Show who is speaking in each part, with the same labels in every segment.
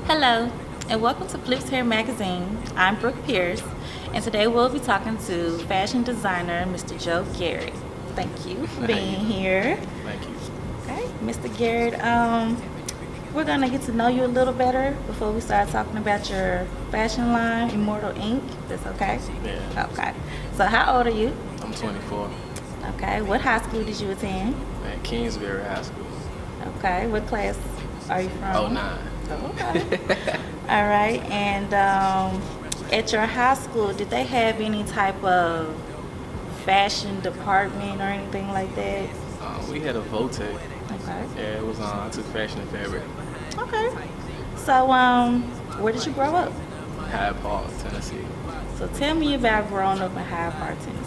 Speaker 1: Hello, and welcome to FlipsHair Magazine. I'm Brooke Pierce, and today we'll be talking to fashion designer Mr. Joe Garrett. Thank you for being here.
Speaker 2: Thank you.
Speaker 1: Okay, Mr. Garrett, we're gonna get to know you a little better before we start talking about your fashion line, Immortal Ink. That's okay?
Speaker 2: Yeah.
Speaker 1: Okay. So how old are you?
Speaker 2: I'm 24
Speaker 1: Okay. What high school did you attend?
Speaker 2: at Kingsbury High School.
Speaker 1: Okay. What class are you from?
Speaker 2: 09.
Speaker 1: Oh, okay. All right. And at your high school, did they have any type of fashion department or anything like that?
Speaker 2: We had a VOTEC.
Speaker 1: Okay.
Speaker 2: Yeah, it was I took fashion and fabric.
Speaker 1: Okay. So, where did you grow up?
Speaker 2: Hyde Park, Tennessee.
Speaker 1: So tell me about growing up in Hyde Park, Tennessee.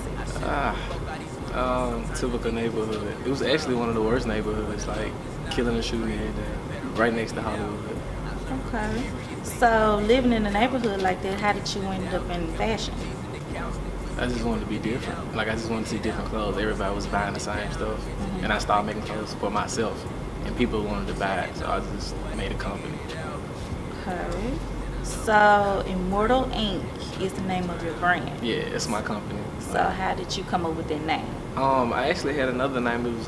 Speaker 2: Typical neighborhood. It was actually one of the worst neighborhoods, like killing and shooting every day, right next to Hollywood.
Speaker 1: Okay. So living in a neighborhood like that, how did you end up in fashion?
Speaker 2: I just wanted to be different. Like I just wanted to see different clothes. Everybody was buying the same stuff, and I started making clothes for myself, and people wanted to buy it, so I just made a company.
Speaker 1: Okay. So Immortal Ink is the name of your brand.
Speaker 2: Yeah, it's my company.
Speaker 1: So how did you come up with that name?
Speaker 2: I actually had another name. It was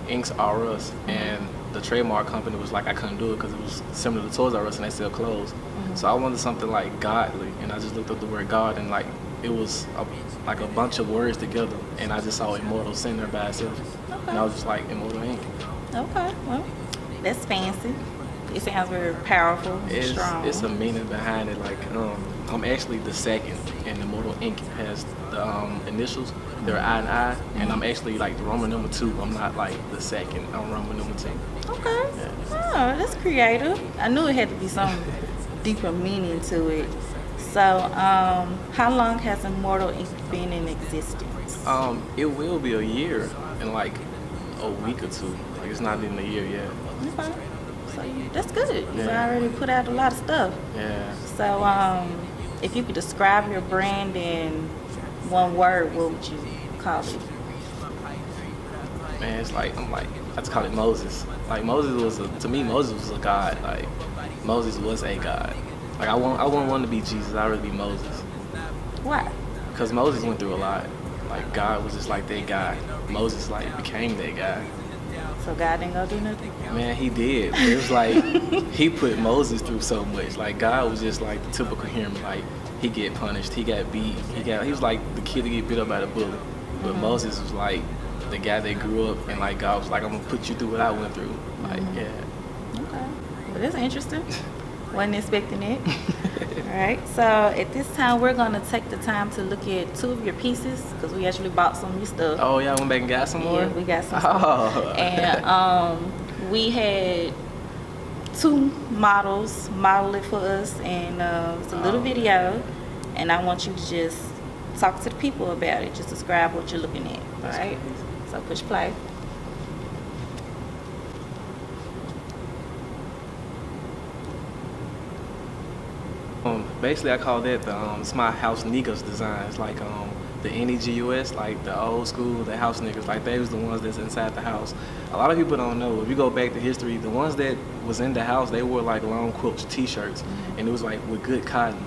Speaker 2: Inks R Us, and the trademark company was like I couldn't do it because it was similar to Toys R Us and they sell clothes. So I wanted something like godly, and I just looked up the word God, and like it was like a bunch of words together, and I just saw Immortal sitting there by itself, and I was just like Immortal Ink.
Speaker 1: Okay. Well, that's fancy. It sounds very powerful, strong.
Speaker 2: It's a meaning behind it. Like I'm actually the second, and Immortal Ink has the initials. They're I and I, and I'm actually like the Roman number 2. I'm not like the second. I'm Roman number 2.
Speaker 1: Okay.
Speaker 2: Yeah.
Speaker 1: Oh, that's creative. I knew it had to be some deeper meaning to it. So, how long has Immortal Ink been in existence?
Speaker 2: It will be a year in like a week or two. Like it's not even a year yet.
Speaker 1: Okay. So that's good. You've
Speaker 2: Yeah.
Speaker 1: already put out a lot of stuff.
Speaker 2: Yeah.
Speaker 1: So, if you could describe your brand in one word, what would you call it?
Speaker 2: Man, it's like I just call it Moses. Like Moses was to me Moses was a god. Like Moses was a god. Like I wouldn't want to be Jesus. I'd rather be Moses.
Speaker 1: Why?
Speaker 2: Because Moses went through a lot. Like God was just like that guy. Moses like became that guy.
Speaker 1: So God didn't go do nothing?
Speaker 2: Man, he did. It was like he put Moses through so much. Like God was just like the typical human. Like he get punished, he got beat, he was like the kid to get beat up by the bully. But Moses was like the guy that grew up, and like God was like, I'm gonna put you through what I went through. Like yeah.
Speaker 1: Okay. Well, that's interesting. Wasn't expecting it. All right. So at this time, we're gonna take the time to look at 2 of your pieces because we actually bought some of your stuff.
Speaker 2: Oh yeah, I went back and got some more.
Speaker 1: Yeah, we got some
Speaker 2: Oh.
Speaker 1: stuff. And we had 2 models model it for us, and it's a little video, and I want you to just talk to the people about it. Just describe what you're looking at. All right. So push play.
Speaker 2: Basically, I call that it's my house niggas designs, like the NEGUS, like the old school, the house niggas, like they was the ones that's inside the house. A lot of people don't know. If you go back to history, the ones that was in the house, they wore like long quilts, t-shirts, and it was like with good cotton.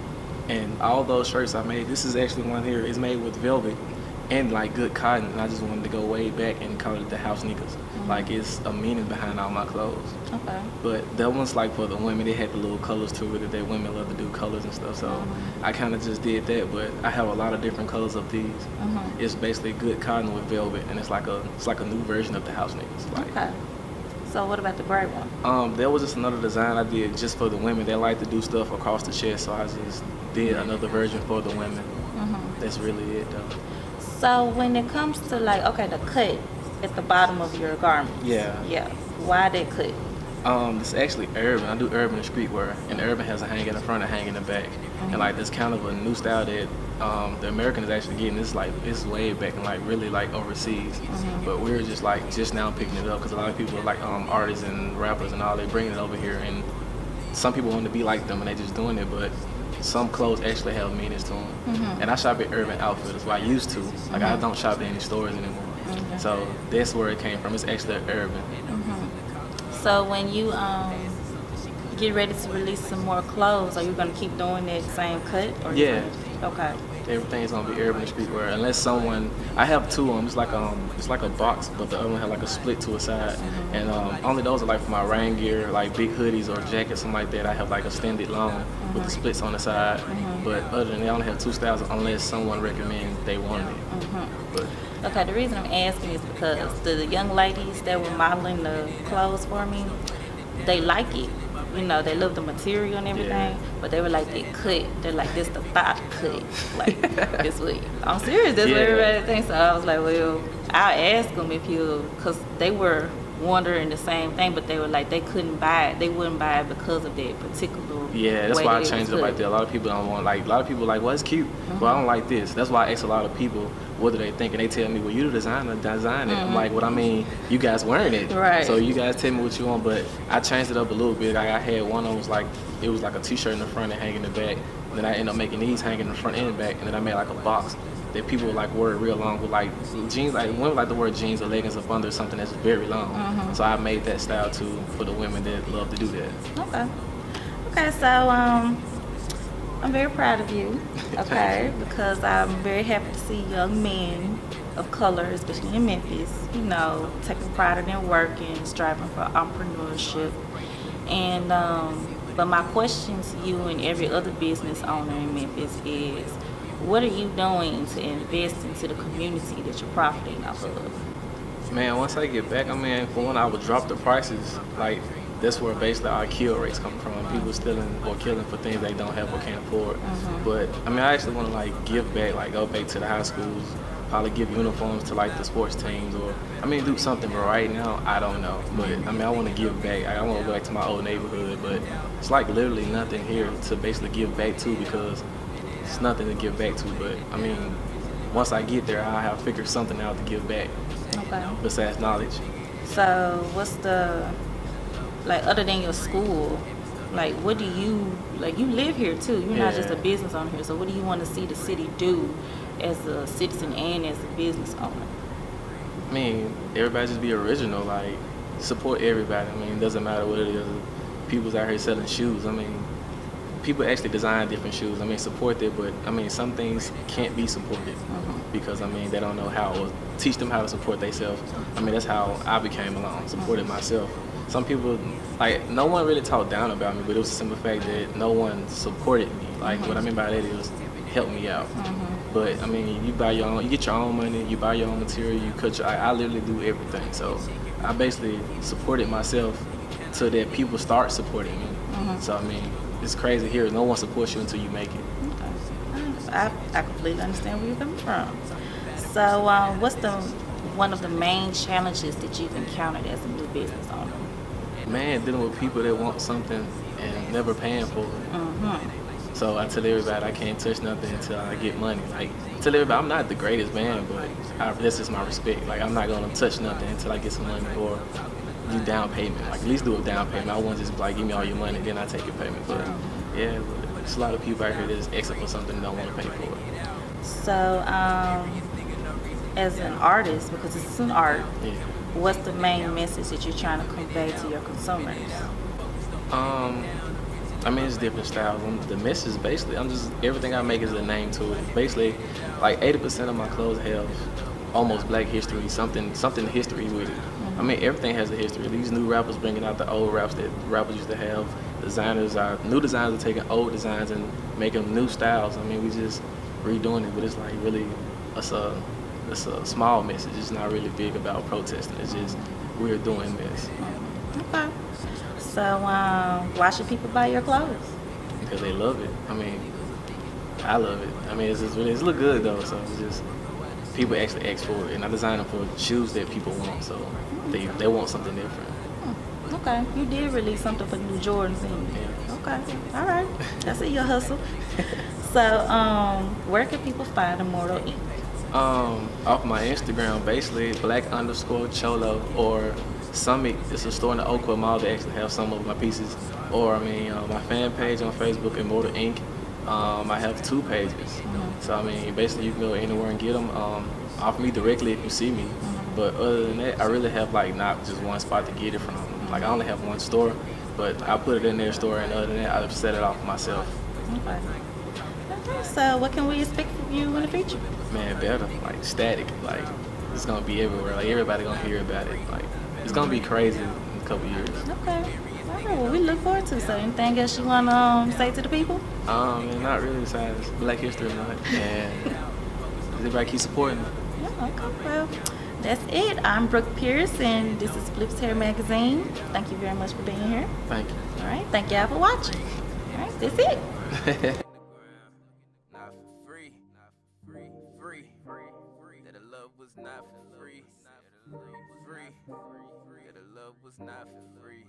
Speaker 2: And all those shirts I made, this is actually one here, is made with velvet and like good cotton, and I just wanted to go way back and call it the house niggas. Like it's a meaning behind all my clothes.
Speaker 1: Okay.
Speaker 2: But that one's like for the women. They had the little colors to it that women love to do colors and stuff. So I kind of just did that. But I have a lot of different colors of these. It's basically good cotton with velvet, and it's like a new version of the house niggas. Like,
Speaker 1: Okay. So what about the gray one?
Speaker 2: there was just another design I did just for the women. They like to do stuff across the chest, so I just did another version for the women. That's really it though.
Speaker 1: So when it comes to like, okay, the cut at the bottom of your garment.
Speaker 2: Yeah.
Speaker 1: Yeah. Why that cut?
Speaker 2: It's actually urban. I do urban and streetwear, and urban has a hang in the front and hang in the back. And like that's kind of a new style that the American is actually getting. It's way back and like really like overseas. But we're just now picking it up because a lot of people are like artists and rappers and all, they bringing it over here, and some people want to be like them and they just doing it, but some clothes actually have meanings to them. And I shop at Urban Outfitters. Well, I used to. Like I don't shop at any stores anymore. So that's where it came from. It's actually urban.
Speaker 1: So when you get ready to release some more clothes, are you gonna keep doing that same cut? Or
Speaker 2: Yeah.
Speaker 1: Okay.
Speaker 2: Everything's gonna be urban streetwear unless someone. I have two of them. It's like a box, but the other one have like a split to a side, and only those are like for my rain gear, like big hoodies or jackets, something like that. I have like extended long with the splits on the side, but other than that, I only have two styles unless someone recommends they want it. But
Speaker 1: Okay, the reason I'm asking is because the young ladies that were modeling the clothes for me, they like it. You know, they love the material and everything, but they were like, they cut. They're like, this the thought cut. Like, this way. I'm serious. That's what everybody thinks. So I was like, well, I'll ask them if you, because they were wondering the same thing, but they were like, they couldn't buy it. They wouldn't buy it because of that particular
Speaker 2: yeah, that's
Speaker 1: way
Speaker 2: why I
Speaker 1: that it
Speaker 2: changed
Speaker 1: was
Speaker 2: it right
Speaker 1: cut.
Speaker 2: there. A lot of people don't want, like, a lot of people are like, well, it's cute, but I don't like this. That's why I ask a lot of people, what do they think? And they tell me, well, you the designer, design it. I'm like, well, I mean, you guys wearing it.
Speaker 1: Right.
Speaker 2: So you guys tell me what you want, but I changed it up a little bit. Like, I had one of them was like, it was like a t-shirt in the front and hanging in the back. Then I ended up making these hanging in the front and the back, and then I made like a box that people would like wear real long with like jeans, like women like to wear jeans or leggings up under something that's very long. So I made that style too for the women that love to do that.
Speaker 1: Okay. Okay, so I'm very proud of you, okay, because I'm very happy to see young men of color, especially in Memphis, you know, taking pride in their work and striving for entrepreneurship. And but my question to you and every other business owner in Memphis is, what are you doing to invest into the community that you're profiting off of?
Speaker 2: Man, once I get back, I mean, for one, I would drop the prices. Like, that's where basically our kill rates come from. People stealing or killing for things they don't have or can't afford. But I mean, I actually want to like give back, like go back to the high schools, probably give uniforms to like the sports teams, or I mean, do something. But right now, I don't know. But I mean, I want to give back. I want to go back to my old neighborhood, but it's like literally nothing here to basically give back to because it's nothing to give back to. But I mean, once I get there, I'll have figured something out to give back
Speaker 1: Okay.
Speaker 2: besides knowledge.
Speaker 1: So what's the, like, other than your school, like, what do you, like, you live here too, you're not just a
Speaker 2: Yeah.
Speaker 1: business owner here, so what do you want to see the city do as a citizen and as a business owner?
Speaker 2: I mean, everybody just be original, like, support everybody. I mean, it doesn't matter what it is. People's out here selling shoes. I mean, people actually design different shoes. I mean, support it, but I mean, some things can't be supported because, I mean, they don't know how, or teach them how to support themselves. I mean, that's how I became alone, supported myself. Some people, like, no one really talked down about me, but it was a simple fact that no one supported me. Like, what I mean by that is help me out. But I mean, you buy your own, you get your own money, you buy your own material, you cut your, I literally do everything. So I basically supported myself so that people start supporting me. So I mean, it's crazy here. No one supports you until you make it.
Speaker 1: Okay. I completely understand where you're coming from. So what's one of the main challenges that you've encountered as a new business owner?
Speaker 2: Man, dealing with people that want something and never paying for it. So I tell everybody I can't touch nothing until I get money. Like, I tell everybody I'm not the greatest man, but that's just my respect. Like, I'm not gonna touch nothing until I get some money or do down payment. Like, at least do a down payment. I won't just like give me all your money, then I take your payment. But yeah, but there's a lot of people out here that's asking for something and don't want to pay for it.
Speaker 1: So as an artist, because this is an art,
Speaker 2: Yeah.
Speaker 1: what's the main message that you're trying to convey to your consumers?
Speaker 2: I mean, it's different styles. The message, basically, everything I make is a name to it. Basically, like 80% of my clothes have almost black history, something history with it. I mean, everything has a history. These new rappers bringing out the old raps that rappers used to have. New designers are taking old designs and making them new styles. I mean, we just redoing it, but it's like really, it's a small message. It's not really big about protesting. It's just, we're doing this.
Speaker 1: Okay. So why should people buy your clothes?
Speaker 2: Because they love it. I mean, I love it. I mean, it's look good though. So it's just people actually ask for it, and I design them for shoes that people want. So they want something different.
Speaker 1: Okay, you did release something for New Jordans, and
Speaker 2: Yeah.
Speaker 1: okay, all right, that's your hustle. So where can people find Immortal Ink?
Speaker 2: Off my Instagram, basically black_cholo or Summit. It's a store in the Oakwood Mall that actually have some of my pieces. Or I mean, my fan page on Facebook, Immortal Ink. I have 2 pages. So I mean, basically you can go anywhere and get them. Off me directly if you see me. But other than that, I really have like not just one spot to get it from. Like I only have one store, but I put it in their store, and other than that, I've set it off myself.
Speaker 1: Okay. Okay, so what can we expect from you in the future?
Speaker 2: Man, better, like static, like it's gonna be everywhere. Like everybody gonna hear about it. Like it's gonna be crazy in a couple years.
Speaker 1: Okay. All right, well, we look forward to it. So anything else you want to say to the people?
Speaker 2: And not really besides Black History Month, and everybody keep supporting me.
Speaker 1: Yeah, okay. Well, that's it. I'm Brooke Pierce, and this is FlipsHair Magazine. Thank you very much for being here.
Speaker 2: Thank you.
Speaker 1: All right, thank y'all for watching. All right, that's it.
Speaker 3: Not for free, free. That the love was not for free, free. That the love was not for free,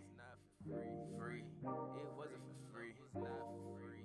Speaker 3: free. It wasn't for free, not for free.